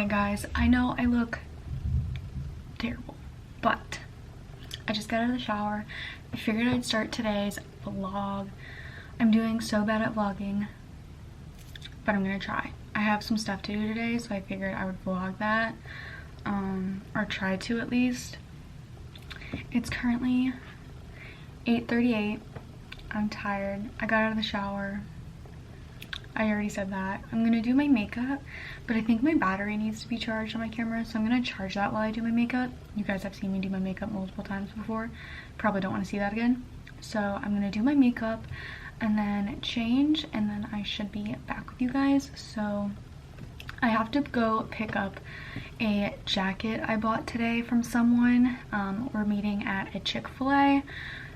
morning, guys. I know I look terrible, but I just got out of the shower. I figured I'd start today's vlog. I'm doing so bad at vlogging, but I'm gonna try. I have some stuff to do today, so I figured I would vlog that, or try to at least. It's currently 8:38. I'm tired. I got out of the shower. I already said that. I'm gonna do my makeup, but I think my battery needs to be charged on my camera, so I'm gonna charge that while I do my makeup. You guys have seen me do my makeup multiple times before. Probably don't want to see that again. So I'm gonna do my makeup and then change, and then I should be back with you guys. So I have to go pick up a jacket I bought today from someone. We're meeting at a Chick-fil-a,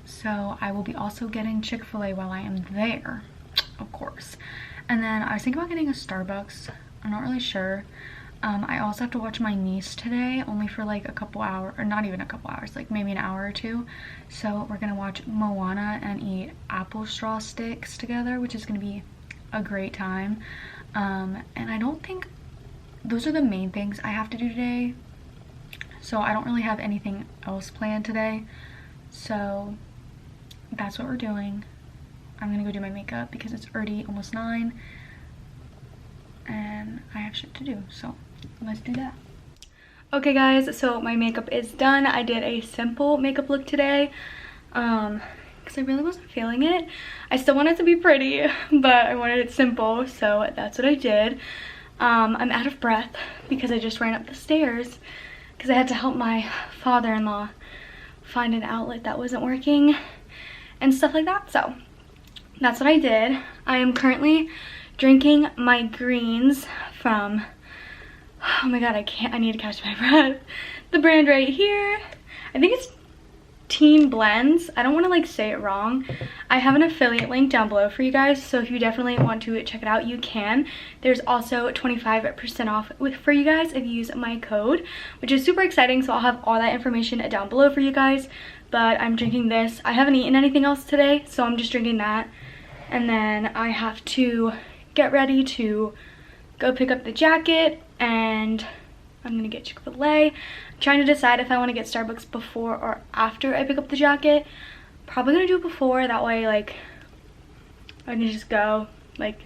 so I will be also getting Chick-fil-a while I am there, of course. And then I was thinking about getting a Starbucks. I'm not really sure. I also have to watch my niece today, only for like a couple hours, or not even a couple hours, like maybe an hour or two. So we're gonna watch Moana and eat apple straw sticks together, which is gonna be a great time. And I don't think those are the main things I have to do today. So I don't really have anything else planned today. So that's what we're doing. I'm gonna go do my makeup because it's already almost 9 and I have shit to do, so let's do that. Okay guys, so my makeup is done. I did a simple makeup look today because I really wasn't feeling it. I still want it to be pretty, but I wanted it simple, so that's what I did. I'm out of breath because I just ran up the stairs because I had to help my father-in-law find an outlet that wasn't working and stuff like that. So that's what I did. I am currently drinking my greens from, oh my god, I need to catch my breath. The brand right here, I think it's Team Blends. I don't want to like say it wrong. I have an affiliate link down below for you guys, so if you definitely want to check it out, you can. There's also 25% off for you guys if you use my code, which is super exciting, so I'll have all that information down below for you guys. But I'm drinking this. I haven't eaten anything else today, so I'm just drinking that. And then I have to get ready to go pick up the jacket, and I'm gonna get Chick-fil-a. I'm trying to decide if I want to get Starbucks before or after I pick up the jacket. Probably gonna do it before, that way like I can just go like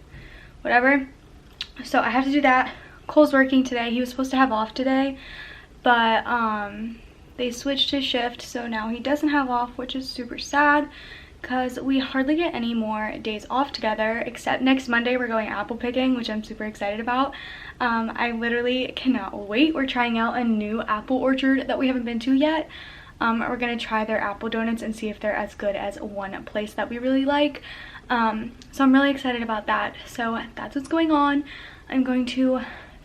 whatever. So I have to do that. Cole's working today. He was supposed to have off today, but they switched his shift, so now he doesn't have off, which is super sad because we hardly get any more days off together, except next Monday we're going apple picking, which I'm super excited about. I literally cannot wait. We're trying out a new apple orchard that we haven't been to yet. We're gonna try their apple donuts and see if they're as good as one place that we really like. So I'm really excited about that. So that's what's going on. I'm going to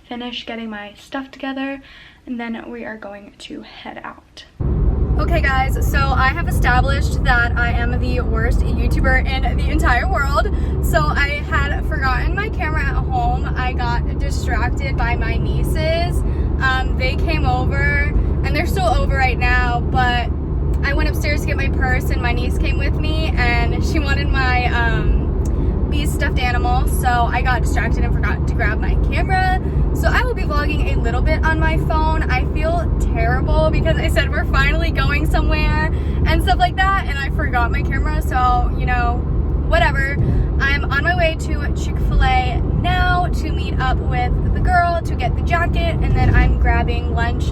finish getting my stuff together, and then we are going to head out. Okay guys, so I have established that I am the worst YouTuber in the entire world. So I had forgotten my camera at home. I got distracted by my nieces. They came over, and they're still over right now, but I went upstairs to get my purse, and my niece came with me, and she wanted my Bee's stuffed animal, so I got distracted and forgot to grab my camera. So I will be vlogging a little bit on my phone. I feel terrible because I said we're finally going somewhere and stuff like that, and I forgot my camera, so you know, whatever. I'm on my way to Chick-fil-a now to meet up with the girl to get the jacket, and then I'm grabbing lunch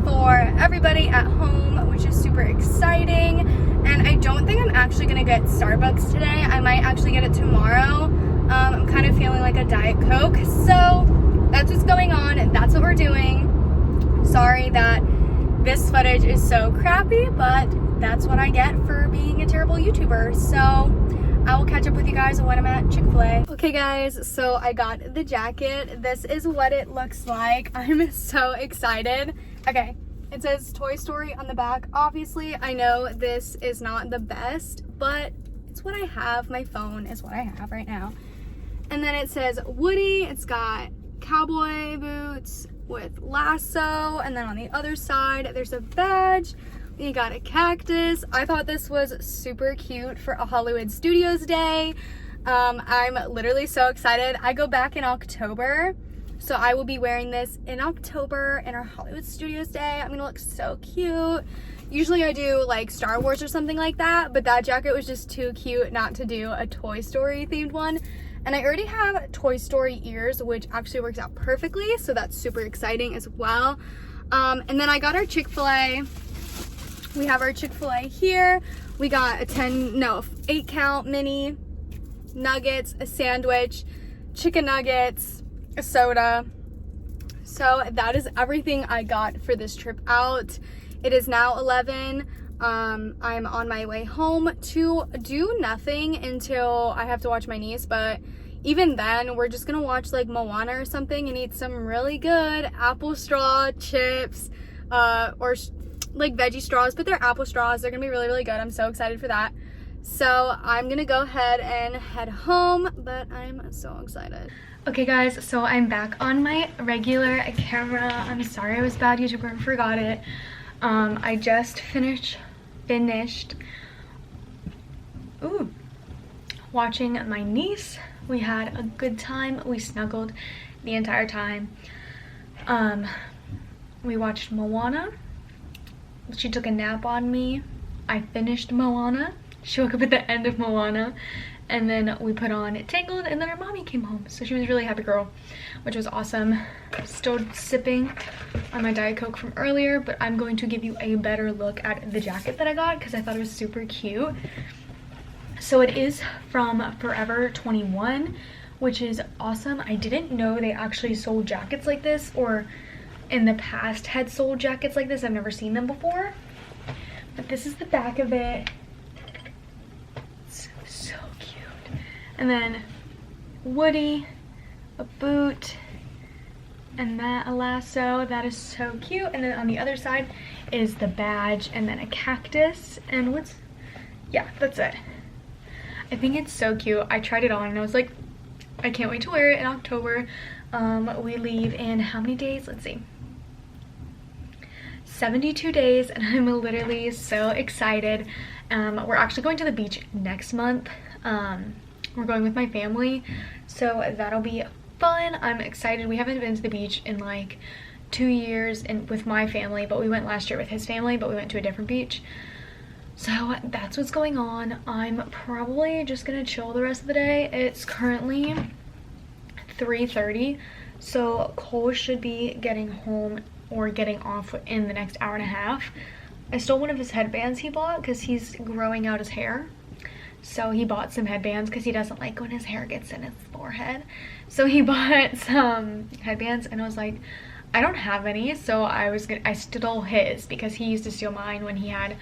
for everybody at home, which is super exciting. And I don't think I'm actually gonna get Starbucks today. I might actually get it tomorrow. I'm kind of feeling like a Diet Coke, so that's what's going on, and that's what we're doing. Sorry that this footage is so crappy, but that's what I get for being a terrible YouTuber. So I will catch up with you guys when I'm at Chick-fil-a. Okay guys, so I got the jacket. This is what it looks like. I'm so excited. Okay, it says Toy Story on the back. Obviously, I know this is not the best, but it's what I have. My phone is what I have right now. And then it says Woody. It's got cowboy boots with lasso, and then on the other side there's a badge. You got a cactus. I thought this was super cute for a Hollywood Studios day. I'm literally so excited. I go back in October, So I will be wearing this in October in our Hollywood Studios day. I'm gonna look so cute. Usually I do like Star Wars or something like that, but that jacket was just too cute not to do a Toy Story themed one. And I already have Toy Story ears, which actually works out perfectly, so that's super exciting as well. And then I got our Chick-fil-A. We have our Chick-fil-A here. We got a 8 count mini nuggets, a sandwich, chicken nuggets, a soda. So that is everything I got for this trip out. It is now 11. I'm on my way home to do nothing until I have to watch my niece, but even then we're just gonna watch like Moana or something and eat some really good apple straw chips, or like veggie straws, but they're apple straws. They're gonna be really, really good. I'm so excited for that. So I'm gonna go ahead and head home, but I'm so excited. Okay guys, so I'm back on my regular camera. I'm sorry I was bad YouTuber and forgot it. I just finished watching my niece. We had a good time. We snuggled the entire time. We watched Moana. She took a nap on me. I finished Moana. She woke up at the end of Moana, and then we put on Tangled, and then our mommy came home, so she was a really happy girl, which was awesome. Still sipping on my Diet Coke from earlier, but I'm going to give you a better look at the jacket that I got because I thought it was super cute. So it is from Forever 21, which is awesome. I didn't know they actually sold jackets like this, or in the past had sold jackets like this. I've never seen them before, but this is the back of it. So cute. And then Woody, a boot, and that a lasso. That is so cute. And then on the other side is the badge, and then a cactus, and that's it. I think it's so cute. I tried it on and I was like, I can't wait to wear it in October. We leave in how many days? Let's see. 72 days, and I'm literally so excited. We're actually going to the beach next month. We're going with my family, so that'll be fun. I'm excited. We haven't been to the beach in like 2 years and with my family, but we went last year with his family, but we went to a different beach. So that's what's going on. I'm probably just gonna chill the rest of the day. It's currently 3:30, so Cole should be getting home or getting off in the next hour and a half. I stole one of his headbands he bought because he's growing out his hair. So he bought some headbands because he doesn't like when his hair gets in his forehead. So he bought some headbands, and I was like, I don't have any, so I stole his because he used to steal mine when he had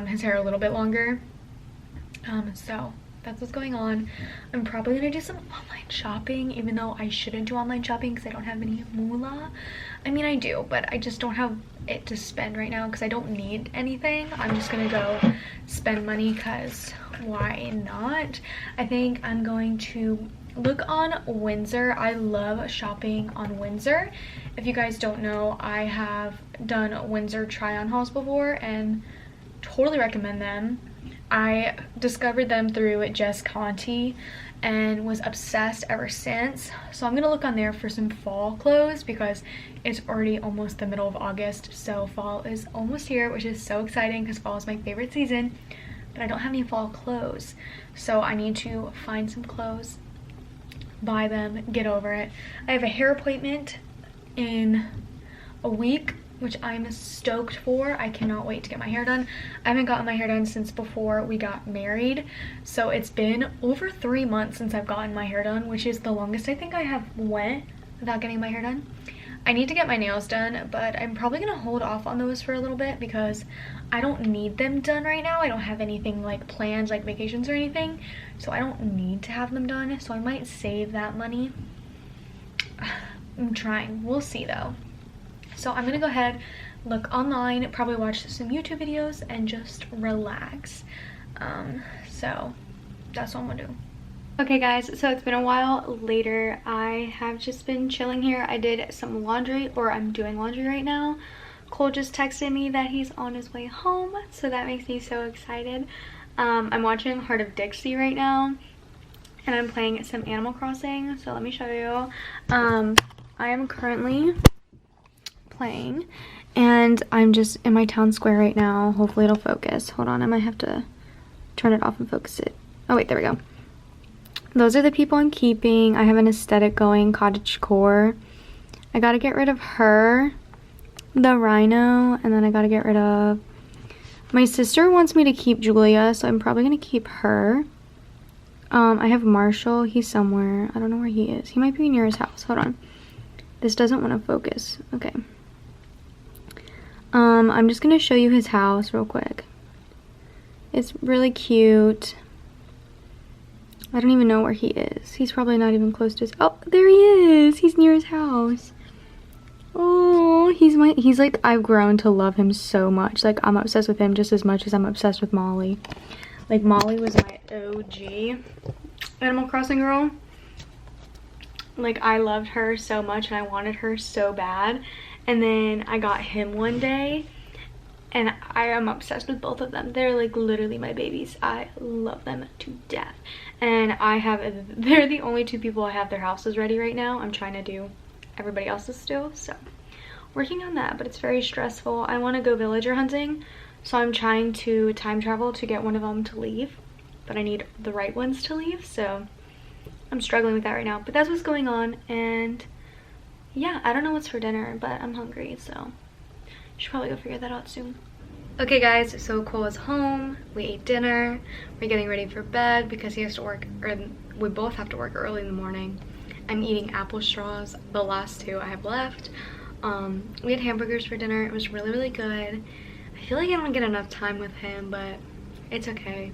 his hair a little bit longer. So that's what's going on. I'm probably gonna do some online shopping, even though I shouldn't do online shopping because I don't have any moolah. I mean, I do, but I just don't have it to spend right now because I don't need anything. I'm just gonna go spend money because why not? I think I'm going to look on Windsor. I love shopping on Windsor. If you guys don't know, I have done Windsor try-on hauls before and totally recommend them. I discovered them through Jess and was obsessed ever since. So I'm gonna look on there for some fall clothes because it's already almost the middle of August, so fall is almost here, which is so exciting because fall is my favorite season, but I don't have any fall clothes, so I need to find some clothes, buy them, get over it. I have a hair appointment in a week, which I'm stoked for. I cannot wait to get my hair done. I haven't gotten my hair done since before we got married, so it's been over 3 months since I've gotten my hair done, which is the longest I think I have went without getting my hair done. I need to get my nails done, but I'm probably gonna hold off on those for a little bit because I don't need them done right now. I don't have anything like planned, like vacations or anything, so I don't need to have them done, so I might save that money. I'm trying. We'll see though. So I'm gonna go ahead, look online, probably watch some YouTube videos, and just relax. So that's what I'm gonna do. Okay guys, so it's been a while later. I have just been chilling here. I did some laundry, or I'm doing laundry right now. Cole just texted me that he's on his way home, so that makes me so excited. I'm watching Heart of Dixie right now, and I'm playing some Animal Crossing, so let me show you. I am currently playing and I'm just in my town square right now. Hopefully it'll focus. Hold on, I might have to turn it off and focus it. Oh wait, there we go. Those are the people I'm keeping. I have an aesthetic going, cottagecore. I gotta get rid of her, the rhino, and then I gotta get rid of... My sister wants me to keep Julia, so I'm probably gonna keep her. I have Marshall. He's somewhere. I don't know where he is. He might be near his house. Hold on. This doesn't want to focus. Okay. I'm just gonna show you his house real quick. It's really cute. I don't even know where he is. He's probably not even close to his... Oh, there he is. He's near his house. Oh, he's like, I've grown to love him so much. Like, I'm obsessed with him just as much as I'm obsessed with Molly. Like, Molly was my OG Animal Crossing girl. Like, I loved her so much and I wanted her so bad. And then I got him one day and I am obsessed with both of them. They're like literally my babies. I love them to death. And they're the only two people I have their houses ready right now. I'm trying to do everybody else's still, so working on that, but it's very stressful. I want to go villager hunting, so I'm trying to time travel to get one of them to leave, but I need the right ones to leave, so I'm struggling with that right now. But that's what's going on, and yeah, I don't know what's for dinner, but I'm hungry, so should probably go figure that out soon. Okay guys, so Cole is home, we ate dinner, we're getting ready for bed because he has to work, or we both have to work early in the morning. I'm eating apple straws, the last two I have left. We had hamburgers for dinner. It was really, really good. I feel like I don't get enough time with him, but it's okay.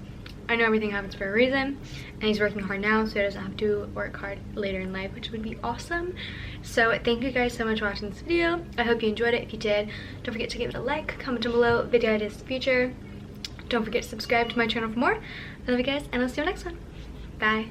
I know everything happens for a reason, and he's working hard now, so he doesn't have to work hard later in life, which would be awesome. So thank you guys so much for watching this video. I hope you enjoyed it. If you did, don't forget to give it a like, comment down below video ideas in the future. Don't forget to subscribe to my channel for more. I love you guys, and I'll see you next one. Bye.